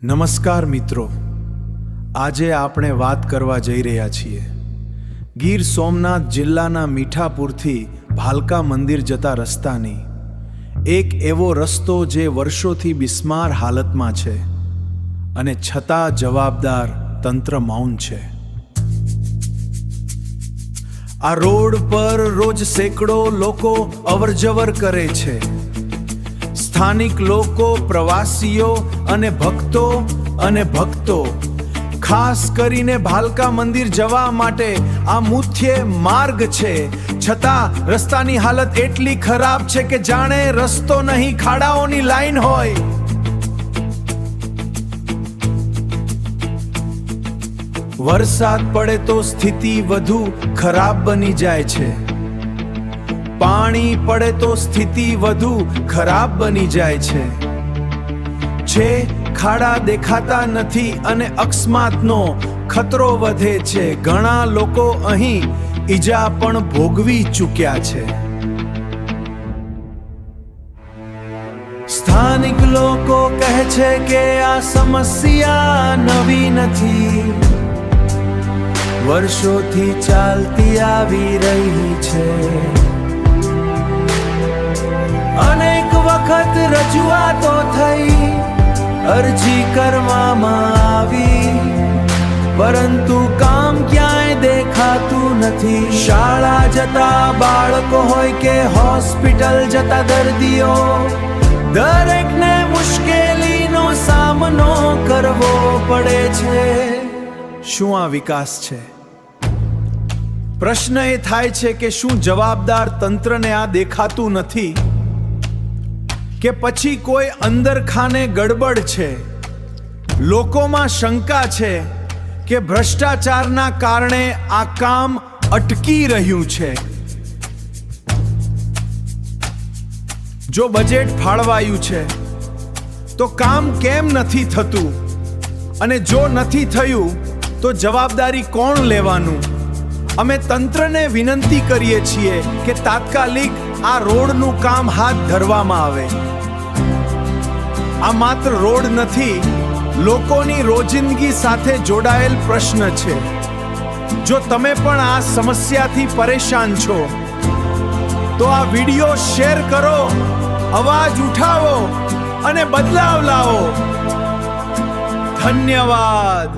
નમસ્કાર મિત્રો, આજે આપણે વાત કરવા જઈ રહ્યા છીએ ગીર સોમનાથ જિલ્લાના મીઠાપુરથી ભાલકા મંદિર જતા રસ્તાની. એક એવો રસ્તો જે વર્ષોથી બિસ્માર હાલતમાં છે અને છતાં જવાબદાર તંત્ર મૌન છે. આ રોડ પર રોજ સેંકડો લોકો અવરજવર કરે છે. સ્થાનિક લોકો, પ્રવાસીઓ અને ભક્તો ખાસ કરીને ભાલકા મંદિર જવા માટે આ મુખ્ય માર્ગ છે. છતાં રસ્તાની હાલત એટલી ખરાબ છે કે જાણે રસ્તો નહીં, ખાડાઓની લાઈન હોય. વરસાદ પડે તો સ્થિતિ વધુ ખરાબ બની જાય છે. પાણી પડે તો સ્થિતિ વધુ ખરાબ બની જાય છે. ખાડા દેખાતા નથી અને અકસ્માતનો ખતરો વધે છે. ઘણા લોકો અહીં ઈજા પણ ભોગવી ચૂક્યા છે. સ્થાનિક લોકો કહે છે કે આ સમસ્યા નવી નથી, વર્ષોથી ચાલતી આવી રહી છે. અનેક વખત રજૂઆતો થઈ, અરજી કરવામાં આવી, પરંતુ કામ ક્યાંય દેખાતું નથી. શાળા જતા બાળકો હોય કે હોસ્પિટલ જતા દર્દીઓ, દરેકને મુશ્કેલીનો સામનો કરવો પડે છે. શું આ વિકાસ છે? પ્રશ્ન એ થાય છે કે શું જવાબદાર તંત્રને આ દેખાતું નથી કે પછી કોઈ અંદરખાને ગડબડ છે? લોકોમાં શંકા છે કે ભ્રષ્ટાચારના કારણે આ કામ અટકી રહ્યું છે. જો બજેટ ફાળવાયું છે તો કામ કેમ નથી થતું? અને જો નથી થયું તો જવાબદારી કોણ લેવાનું? અમે તંત્રને વિનંતી કરીએ છીએ કે તાત્કાલિક આ રોડનું કામ હાથ ધરવામાં આવે. આ માત્ર રોડ નથી, લોકોની રોજિંદગી સાથે જોડાયેલ પ્રશ્ન છે. જો તમે પણ આ સમસ્યાથી પરેશાન છો તો આ વિડિયો શેર કરો, અવાજ ઉઠાવો અને બદલાવ લાવો. ધન્યવાદ.